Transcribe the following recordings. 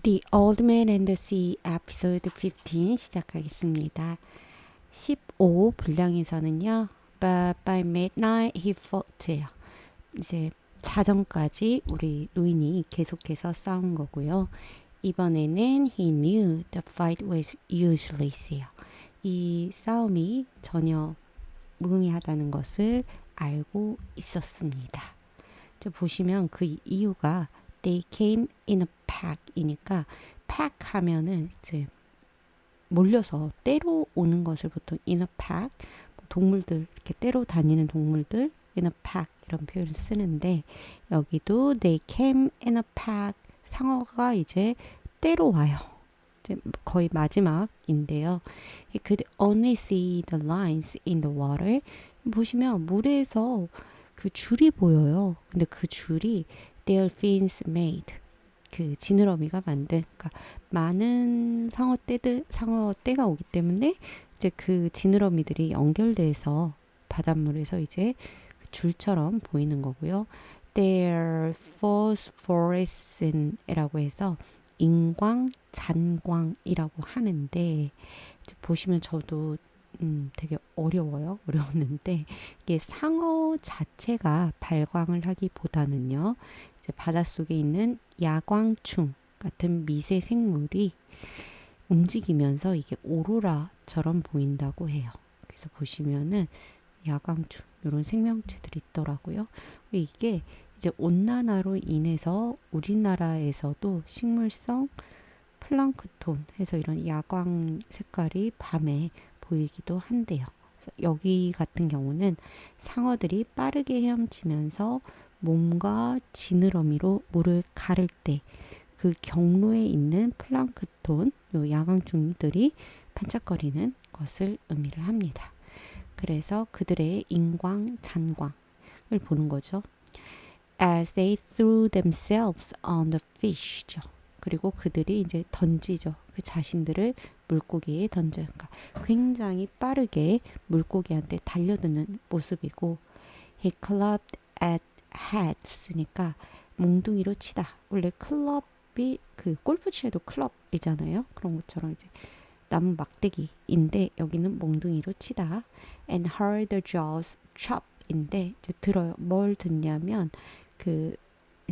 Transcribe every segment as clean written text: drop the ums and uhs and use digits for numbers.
The Old Man and the Sea 에피소드 15 시작하겠습니다. 15 분량에서는요. But by midnight he fought예요. 이제 자정까지 우리 노인이 계속해서 싸운 거고요. 이번에는 he knew the fight was useless예요. 이 싸움이 전혀 무의미하다는 것을 알고 있었습니다. 이제 보시면 그 이유가 they came in a pack이니까 pack 하면은 이제 몰려서 때로 오는 것을 보통 in a pack 동물들 이렇게 때로 다니는 동물들 in a pack 이런 표현을 쓰는데 여기도 they came in a pack 상어가 이제 때로 와요. 이제 거의 마지막인데요. He could only see the lines in the water. 보시면 물에서 그 줄이 보여요. 근데 그 줄이 their fins made. 그 지느러미가 만든, 그러니까 많은 상어 떼가 오기 때문에 이제 그 지느러미들이 연결돼서 바닷물에서 이제 줄처럼 보이는 거고요. They're phosphorescent이라고 해서 인광, 잔광이라고 하는데 이제 보시면 저도 되게 어려웠는데 이게 상어 자체가 발광을 하기보다는요. 이제 바닷속에 있는 야광충 같은 미세 생물이 움직이면서 이게 오로라처럼 보인다고 해요. 그래서 보시면은 야광충 이런 생명체들이 있더라고요. 이게 이제 온난화로 인해서 우리나라에서도 식물성 플랑크톤 해서 이런 야광 색깔이 밤에 보이기도 한대요. 그래서 여기 같은 경우는 상어들이 빠르게 헤엄치면서 몸과 지느러미로 물을 가를 때 그 경로에 있는 플랑크톤, 요 야광충들이 반짝거리는 것을 의미를 합니다. 그래서 그들의 인광, 잔광을 보는 거죠. As they threw themselves on the fish죠. 그리고 그들이 이제 던지죠. 그 자신들을 물고기에 던져요. 그러니까 굉장히 빠르게 물고기한테 달려드는 모습이고 he clubbed at heads니까 몽둥이로 치다. 원래 클럽이 그 골프 치에도 클럽이잖아요. 그런 것처럼 이제 나무 막대기인데 여기는 몽둥이로 치다. And heard the jaws chop인데 이제 들어요. 뭘 듣냐면 그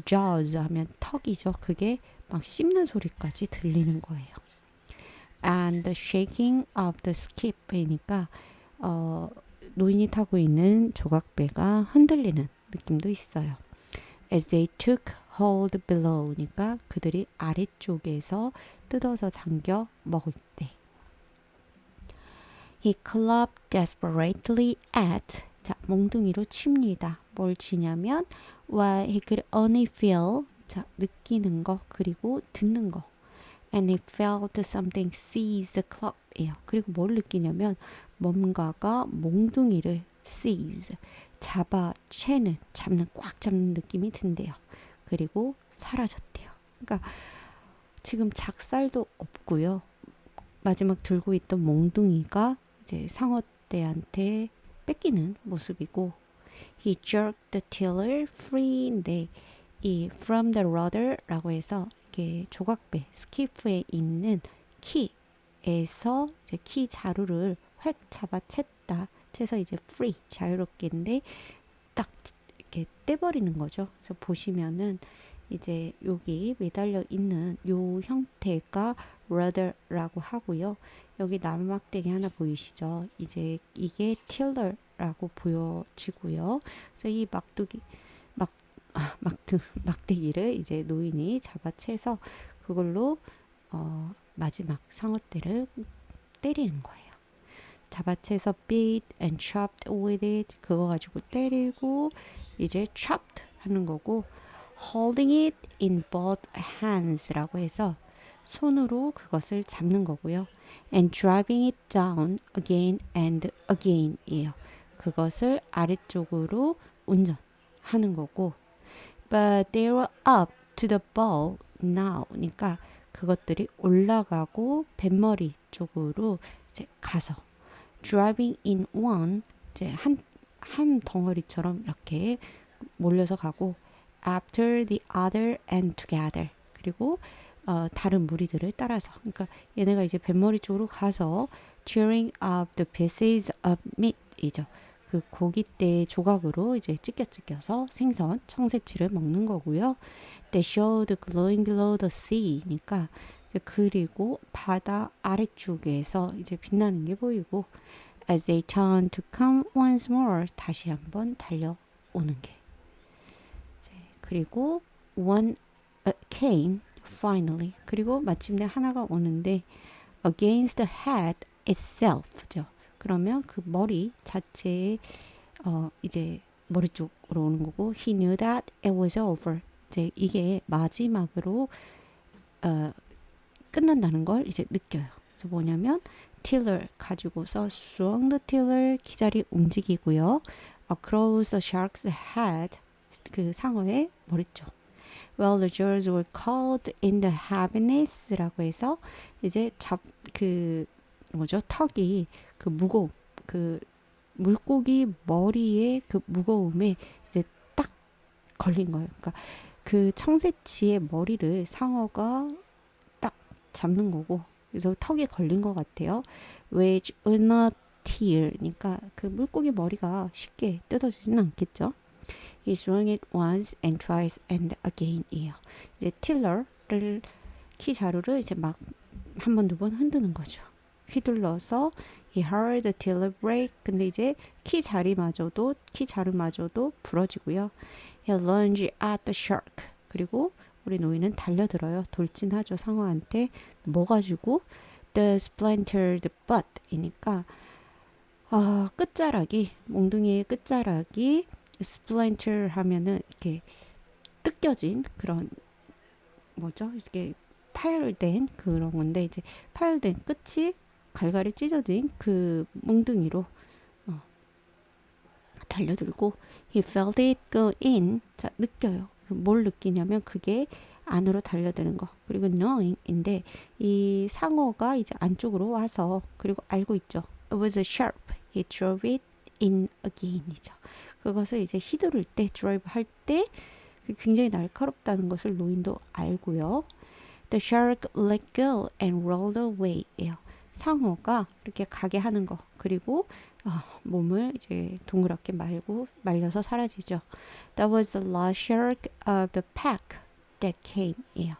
jaws 하면 턱이죠. 그게 막 씹는 소리까지 들리는 거예요. And the shaking of the skip이니까 노인이 타고 있는 조각배가 흔들리는 느낌도 있어요. As they took hold below니까 그들이 아래쪽에서 뜯어서 당겨 먹을 때. He clubbed desperately at 자, 몽둥이로 칩니다. 뭘 치냐면 while he could only feel 자, 느끼는 거 그리고 듣는 거. And he felt something seize the club예요. 그리고 뭘 느끼냐면 뭔가가 몽둥이를 seize 잡는 꽉 잡는 느낌이 든대요. 그리고 사라졌대요. 그러니까 지금 작살도 없고요. 마지막 들고 있던 몽둥이가 이제 상어떼한테 뺏기는 모습이고 he jerked the tiller free인데 이 from the rudder라고 해서 이게 조각배 스키프에 있는 키에서 이제 키 자루를 획 잡아챘다. 채서 이제 free 자유롭게인데 딱 이렇게 떼버리는 거죠. 그래서 보시면은 이제 여기 매달려 있는 요 형태가 rudder라고 하고요. 여기 나무막대기 하나 보이시죠? 이제 이게 tiller라고 보여지고요. 그래서 이 막대기를 이제 노인이 잡아채서 그걸로 마지막 상어떼를 때리는 거예요. 잡아채서 beat and chopped with it 그거 가지고 때리고 이제 chopped 하는 거고 holding it in both hands라고 해서 손으로 그것을 잡는 거고요. and driving it down again and again 이에요. 그것을 아래쪽으로 운전하는 거고 but they were up to the bow now 그러니까 그것들이 올라가고 뱃머리 쪽으로 이제 가서 driving in one 이제 한 덩어리처럼 이렇게 몰려서 가고 after the other and together 그리고 다른 무리들을 따라서. 그러니까 얘네가 이제 뱃머리 쪽으로 가서 tearing up the pieces of meat이죠. 그 고깃대 조각으로 이제 찢겨서 생선, 청새치를 먹는 거고요. They showed glowing below the sea니까 그리고 바다 아래쪽에서 이제 빛나는 게 보이고 as they turned to come once more 다시 한번 달려오는 게 이제 그리고 one came finally 그리고 마침내 하나가 오는데 against the head itself죠. 그러면 그 머리 자체에 이제 머리 쪽으로 오는 거고 he knew that it was over. 이제 이게 마지막으로 끝난다는 걸 이제 느껴요. 그래서 뭐냐면 tiller 가지고서 swung the tiller 기자리 움직이고요. across the shark's head 그 상어의 머리 쪽. Well, the jaws were caught in the heaviness라고 해서 이제 그 뭐죠? 턱이 그 무거움, 그 물고기 머리의 그 무거움에 이제 딱 걸린 거예요. 그러니까 그 청새치의 머리를 상어가 딱 잡는 거고, 그래서 턱에 걸린 것 같아요. Which will not tear. 그러니까 그 물고기 머리가 쉽게 뜯어지진 않겠죠. He swung it once and twice and again이에요. 이제 틸러를 키 자루를 이제 막 한 번, 두 번 흔드는 거죠. 휘둘러서 he heard the tiller break. 근데 이제 키 자루마저도 부러지고요. He lunged at the shark. 그리고 우리 노인은 달려들어요. 돌진하죠. 상어한테 뭐 가지고 the splintered butt이니까 끝자락이 몽둥이의 끝자락이 splinter 하면은 이렇게 뜯겨진 그런 뭐죠? 이렇게 파열된 그런 건데 이제 파열된 끝이 갈갈이 찢어진 그 몽둥이로 달려들고 he felt it go in. 자, 느껴요. 뭘 느끼냐면 그게 안으로 달려드는 거. 그리고 knowing인데 이 상어가 이제 안쪽으로 와서 그리고 알고 있죠. It was sharp. He drove it in again이죠. 그것을 이제 휘두를 때, 드라이브 할 때 굉장히 날카롭다는 것을 노인도 알고요. The shark let go and rolled away예요. 상어가 이렇게 가게 하는 거. 그리고 몸을 이제 동그랗게 말려서 사라지죠. That was the last shark of the pack that came이에요.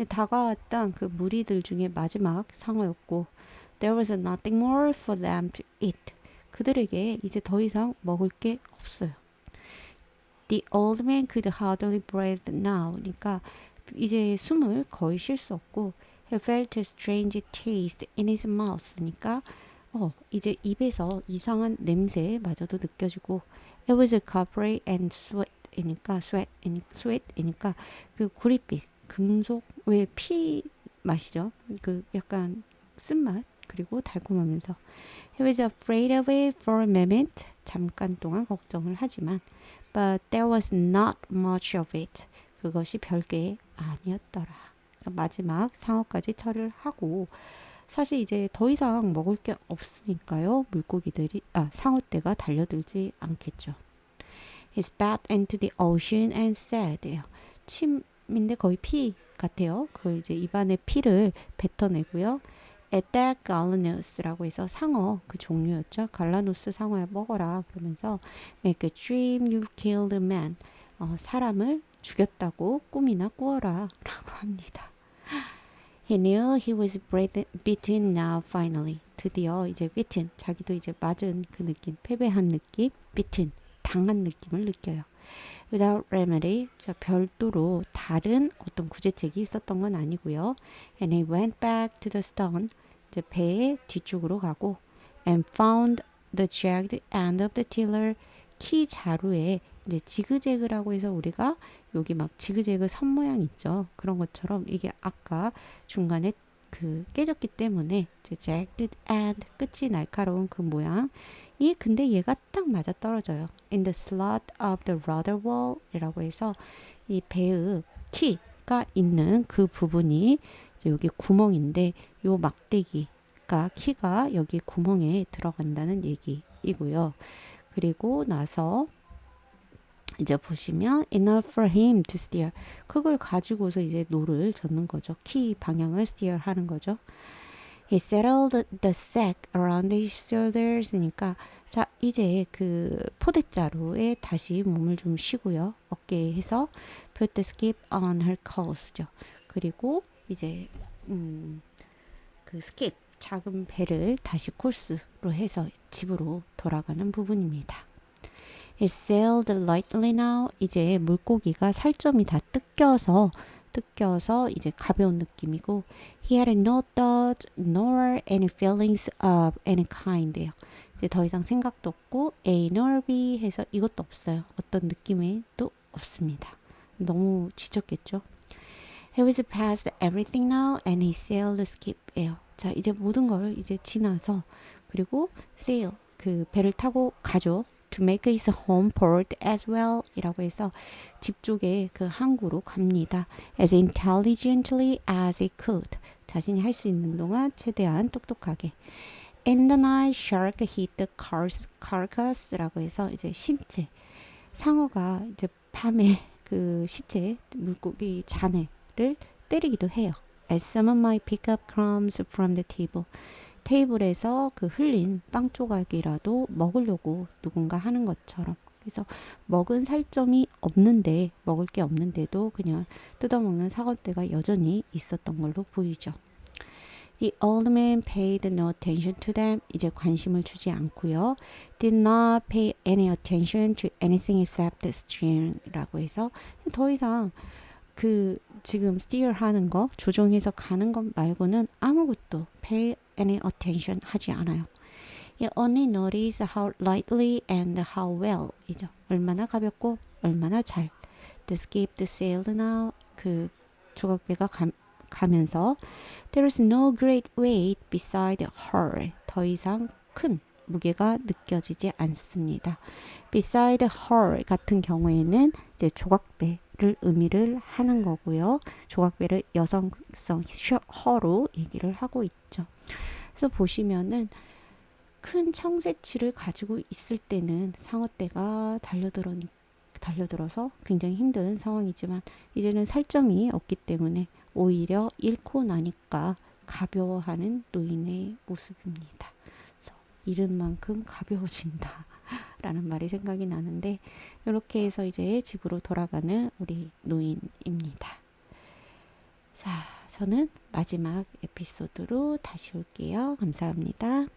다가왔던 그 무리들 중에 마지막 상어였고 There was nothing more for them to eat. 그들에게 이제 더 이상 먹을 게 없어요. The old man could hardly breathe now. 그러니까 이제 숨을 거의 쉴 수 없고 He felt a strange taste in his mouth. 그러니까 이제 입에서 이상한 냄새마저도 느껴지고 It was coppery and sweat이니까 그 구릿빛, 금속, 왜 피 맛이죠? 그 약간 쓴맛 그리고 달콤하면서 He was afraid of it for a moment. 잠깐 동안 걱정을 하지만 But there was not much of it. 그것이 별게 아니었더라. 그래서 마지막 상어까지 처리를 하고 사실 이제 더 이상 먹을 게 없으니까요. 상어떼가 달려들지 않겠죠. He spat into the ocean and said. 침인데 거의 피 같아요. 그 이제 입안에 피를 뱉어내고요. At that gallinus라고 해서 상어 그 종류였죠. 갈라노스 상어야 먹어라 그러면서 Make a dream you killed a man. 사람을 죽였다고 꿈이나 꾸어라 라고 합니다. He knew he was beaten now finally. 드디어 이제 beaten, 자기도 이제 맞은 그 느낌, 패배한 느낌, beaten, 당한 느낌을 느껴요. Without remedy, 자, 별도로 다른 어떤 구제책이 있었던 건 아니고요. And he went back to the stern, 이제 배의 뒤쪽으로 가고 and found the jagged end of the tiller, 키 자루에 이제 지그재그라고 해서 우리가 여기 막 지그재그 선 모양 있죠. 그런 것처럼 이게 아까 중간에 그 깨졌기 때문에 이제 jagged end, 끝이 날카로운 그 모양이 근데 얘가 딱 맞아 떨어져요. In the slot of the rudder wall 이라고 해서 이 배의 키가 있는 그 부분이 이제 여기 구멍인데 요 막대기가 키가 여기 구멍에 들어간다는 얘기이고요. 그리고 나서 이제 보시면 enough for him to steer. 그걸 가지고서 이제 노를 젓는 거죠. 키 방향을 steer 하는 거죠. He settled the sack around his shoulders니까 자 이제 그 포대자루에 다시 몸을 좀 쉬고요. 어깨에 해서 put the skip on her course죠. 그리고 이제 그 skip 작은 배를 다시 코스로 해서 집으로 돌아가는 부분입니다. It sailed lightly now. 이제 물고기가 살점이 다 뜯겨서 이제 가벼운 느낌이고 He had no thought nor any feelings of any kind예요. 이제 더 이상 생각도 없고 A nor B 해서 이것도 없어요. 어떤 느낌도 없습니다. 너무 지쳤겠죠. He was past everything now and he sailed the skip예요. 자 이제 모든 걸 이제 지나서 그리고 sail 그 배를 타고 가죠. To make his home port as well 이라고 해서 집 쪽에 그 항구로 갑니다. As intelligently as he could. 자신이 할 수 있는 동안 최대한 똑똑하게. And the night shark hit the carcass라고 해서 이제 신체 상어가 이제 밤에 그 시체 물고기 잔해를 때리기도 해요. As someone might pick up crumbs from the table. 테이블에서 그 흘린 빵 조각이라도 먹으려고 누군가 하는 것처럼. 그래서 먹은 살점이 없는데 먹을 게 없는데도 그냥 뜯어먹는 사과대가 여전히 있었던 걸로 보이죠. The old man paid no attention to them. 이제 관심을 주지 않고요. Did not pay any attention to anything except the steering라고 해서 더 이상 그 지금 steer 하는 거 조종해서 가는 것 말고는 아무것도 pay any attention 하지 않아요. You only notice how lightly and how well 이죠. 얼마나 가볍고 얼마나 잘. The skip sailed now. 그 조각배가 가면서 There is no great weight beside her. 더 이상 큰 무게가 느껴지지 않습니다. Beside her 같은 경우에는 이제 조각배를 의미를 하는 거고요. 조각배를 여성성 her로 얘기를 하고 있죠. 그래서 보시면은 큰 청새치를 가지고 있을 때는 상어떼가 달려들어서 굉장히 힘든 상황이지만 이제는 살점이 없기 때문에 오히려 잃고 나니까 가벼워하는 노인의 모습입니다. 그래서 잃은 만큼 가벼워진다 라는 말이 생각이 나는데 이렇게 해서 이제 집으로 돌아가는 우리 노인입니다. 자, 저는 마지막 에피소드로 다시 올게요. 감사합니다.